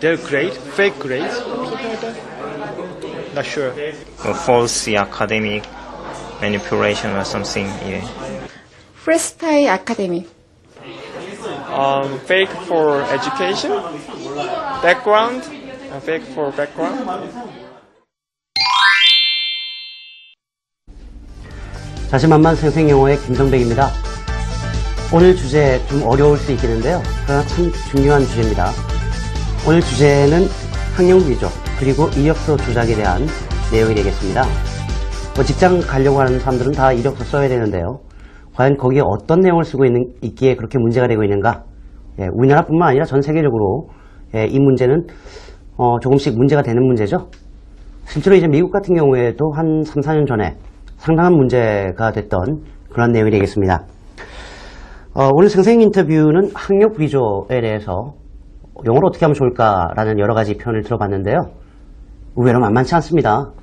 They're great, fake grades, something like that. Not sure. false academic manipulation or something. Yeah. 프리스타일 아카데미. Fake for education, background, fake for background. 자신만만 생생영어의 김성백입니다. 오늘 주제 좀 어려울 수 있겠는데요. 그러나 참 중요한 주제입니다. 오늘 주제는 학력 위조 그리고 이력서 조작에 대한 내용이 되겠습니다. 직장 가려고 하는 사람들은 다 이력서 써야 되는데요. 과연 거기에 어떤 내용을 쓰고 있기에 그렇게 문제가 되고 있는가? 우리나라뿐만 아니라 전 세계적으로 이 문제는 조금씩 문제가 되는 문제죠. 실제로 이제 미국 같은 경우에도 한 3, 4년 전에 상당한 문제가 됐던 그런 내용이 되겠습니다. 오늘 생생 인터뷰는 학력 위조에 대해서 영어로 어떻게 하면 좋을까라는 여러 가지 표현을 들어봤는데요. 의외로 만만치 않습니다.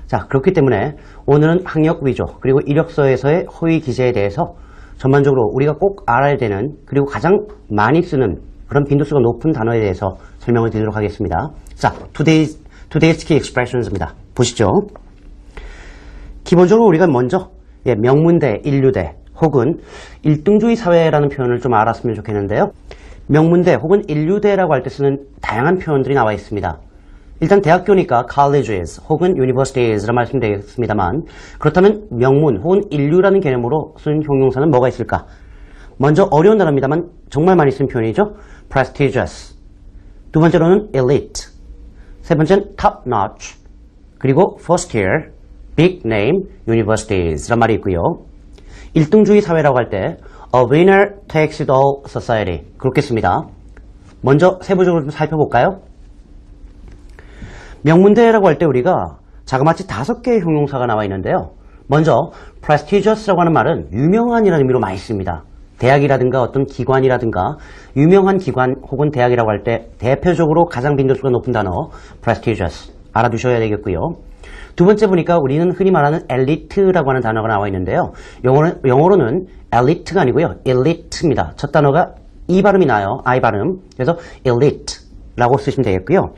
자, 그렇기 때문에 오늘은 학력 위조 그리고 이력서에서의 허위 기재에 대해서 전반적으로 우리가 꼭 알아야 되는 그리고 가장 많이 쓰는 그런 빈도수가 높은 단어에 대해서 설명을 드리도록 하겠습니다. 자, today's key expressions입니다. 보시죠. 기본적으로 우리가 먼저 명문대, 인류대 혹은 일등주의 사회라는 표현을 좀 알았으면 좋겠는데요. 명문대 혹은 인류대라고 할 때 쓰는 다양한 표현들이 나와 있습니다. 일단 대학교니까 colleges 혹은 universities라 말씀드리겠습니다만, 그렇다면 명문 혹은 인류라는 개념으로 쓰는 형용사는 뭐가 있을까? 먼저 어려운 단어입니다만 정말 많이 쓰는 표현이죠. prestigious. 두 번째로는 elite. 세 번째는 top notch. 그리고 first tier, big name universities란 말이 있고요. 일등주의 사회라고 할 때 a winner takes it all society 그렇게 씁니다. 먼저 세부적으로 좀 살펴볼까요? 명문대라고 할 때 우리가 자그마치 5개의 형용사가 나와 있는데요. 먼저 prestigious라고 하는 말은 유명한이라는 의미로 많이 씁니다. 대학이라든가 어떤 기관이라든가 유명한 기관 혹은 대학이라고 할 때 대표적으로 가장 빈도수가 높은 단어 prestigious 알아두셔야 되겠고요. 두 번째 보니까 우리는 흔히 말하는 elite라고 하는 단어가 나와 있는데요. 영어로는 elite가 아니고요. elite입니다. 첫 단어가 E 발음이 나요. I 발음. 그래서 elite라고 쓰시면 되겠고요.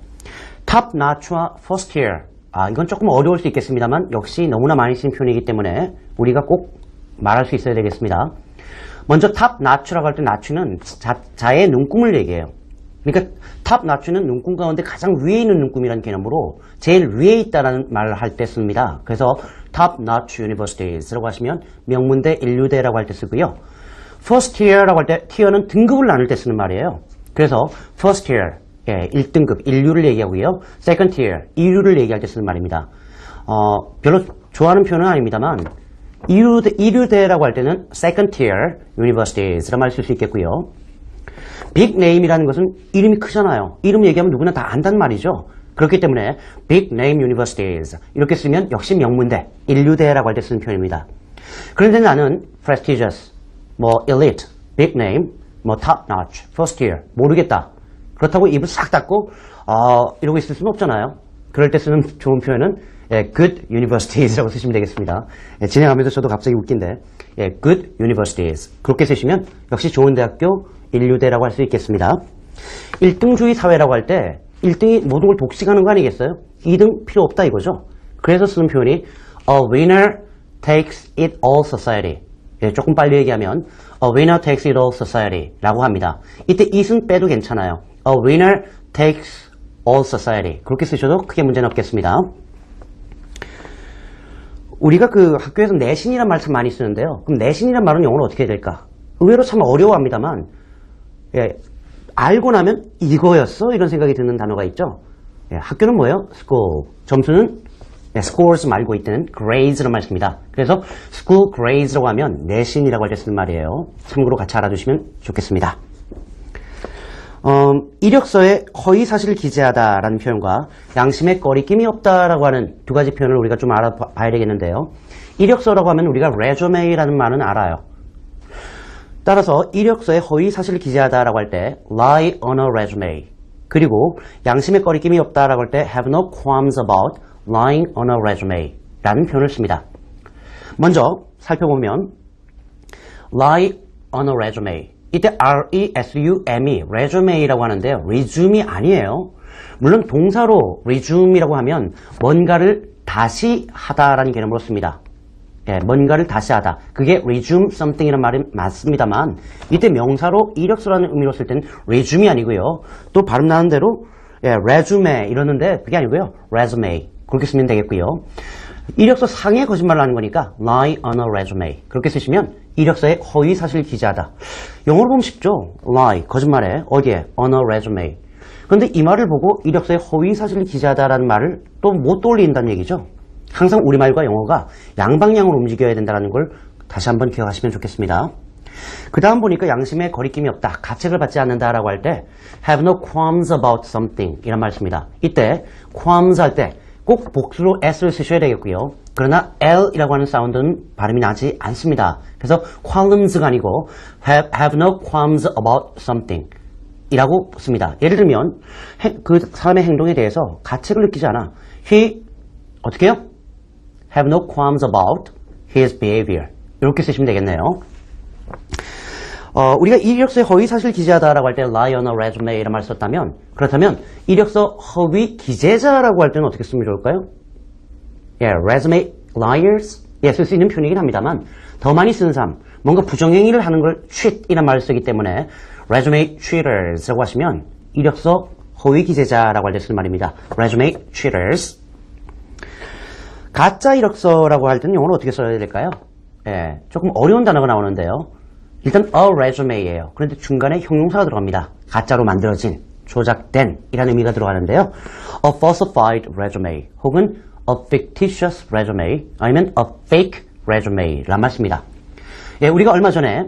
top notch와 first tier. 이건 조금 어려울 수 있겠습니다만 역시 너무나 많이 쓰는 표현이기 때문에 우리가 꼭 말할 수 있어야 되겠습니다. 먼저 top notch라고 할 때 notch는 자의 눈금을 얘기해요. 그러니까 top notch는 눈금 가운데 가장 위에 있는 눈금이라는 개념으로 제일 위에 있다는 말을 할 때 씁니다. 그래서 top notch universities라고 하시면 명문대, 인류대라고 할 때 쓰고요. first tier라고 할 때 tier는 등급을 나눌 때 쓰는 말이에요. 그래서 first tier 1등급, 인류를 얘기하고요. second tier, 2류를 얘기할 때 쓰는 말입니다. 별로 좋아하는 표현은 아닙니다만 이류대라고 할 때는 second tier universities라는 말을 쓸 수 있겠고요. big name이라는 것은 이름이 크잖아요. 이름 얘기하면 누구나 다 안다는 말이죠. 그렇기 때문에 big name universities 이렇게 쓰면 역시 명문대, 인류대라고 할 때 쓰는 표현입니다. 그런데 나는 prestigious, elite, big name, top notch, first tier 모르겠다. 그렇다고 입을 싹 닫고 이러고 있을 수는 없잖아요. 그럴 때 쓰는 좋은 표현은 good universities라고 쓰시면 되겠습니다. 진행하면서 저도 갑자기 웃긴데 good universities 그렇게 쓰시면 역시 좋은 대학교, 인류대라고 할 수 있겠습니다. 1등주의 사회라고 할 때 1등이 모든 걸 독식하는 거 아니겠어요? 2등 필요 없다 이거죠. 그래서 쓰는 표현이 a winner takes it all society. 조금 빨리 얘기하면 a winner takes it all society 라고 합니다. 이때 it은 빼도 괜찮아요. a winner takes all society 그렇게 쓰셔도 크게 문제는 없겠습니다. 우리가 그 학교에서 내신이란 말 참 많이 쓰는데요. 그럼 내신이란 말은 영어로 어떻게 해야 될까? 의외로 참 어려워합니다만 알고 나면 이거였어? 이런 생각이 드는 단어가 있죠. 학교는 뭐예요? school. 점수는 scores 말고 있는 grades라는 말씀입니다. 그래서 school grades라고 하면 내신이라고 할 때 쓰는 말이에요. 참고로 같이 알아두시면 좋겠습니다. 이력서에 허위 사실을 기재하다라는 표현과 양심에 거리낌이 없다라고 하는 두 가지 표현을 우리가 좀 알아봐야 되겠는데요. 이력서라고 하면 우리가 resume라는 말은 알아요. 따라서 이력서에 허위 사실을 기재하다라고 할 때 lie on a resume 그리고 양심에 거리낌이 없다라고 할 때 have no qualms about lying on a resume 라는 표현을 씁니다. 먼저 살펴보면 lie on a resume 이때 resume, resume라고 하는데요. resume이 아니에요. 물론 동사로 resume이라고 하면 뭔가를 다시 하다라는 개념으로 씁니다. 예, 뭔가를 다시 하다. 그게 resume something이라는 말이 맞습니다만 이때 명사로 이력서라는 의미로 쓸 때는 resume이 아니고요. 또 발음 나는 대로 예, resume 이러는데 그게 아니고요. resume 그렇게 쓰면 되겠고요. 이력서 상에 거짓말을 하는 거니까 lie on a resume 그렇게 쓰시면 이력서에 허위 사실 기재하다. 영어로 보면 쉽죠. lie 거짓말해 어디에 on a resume. 그런데 이 말을 보고 이력서에 허위 사실을 기재하다라는 말을 또 못 떠올린다는 얘기죠. 항상 우리말과 영어가 양방향으로 움직여야 된다는 걸 다시 한번 기억하시면 좋겠습니다. 그 다음 보니까 양심에 거리낌이 없다, 가책을 받지 않는다라고 할 때 have no qualms about something 이란 말 씁니다. 이때 qualms 할 때 꼭 복수로 s를 쓰셔야 되겠고요. 그러나 l이라고 하는 사운드는 발음이 나지 않습니다. 그래서 qualms가 아니고 have no qualms about something 이라고 씁니다. 예를 들면 그 사람의 행동에 대해서 가책을 느끼지 않아. He 어떻게 해요? have no qualms about his behavior 이렇게 쓰시면 되겠네요. 우리가 이력서에 허위 사실 기재하다라고 할 때 lie on a resume 이란 말을 썼다면 그렇다면 이력서 허위 기재자라고 할 때는 어떻게 쓰면 좋을까요? 예, resume liars 예, 쓸 수 있는 표현이긴 합니다만 더 많이 쓰는 사람 뭔가 부정행위를 하는 걸 cheat 이란 말을 쓰기 때문에 resume cheaters라고 하시면 이력서 허위 기재자라고 할 때 쓰는 말입니다. resume cheaters. 가짜 이력서라고 할 때는 영어로 어떻게 써야 될까요? 예, 조금 어려운 단어가 나오는데요. 일단 a resume예요. 그런데 중간에 형용사가 들어갑니다. 가짜로 만들어진, 조작된 이라는 의미가 들어가는데요. a falsified resume 혹은 a fictitious resume 아니면 a fake resume 란 말씀입니다. 예, 우리가 얼마 전에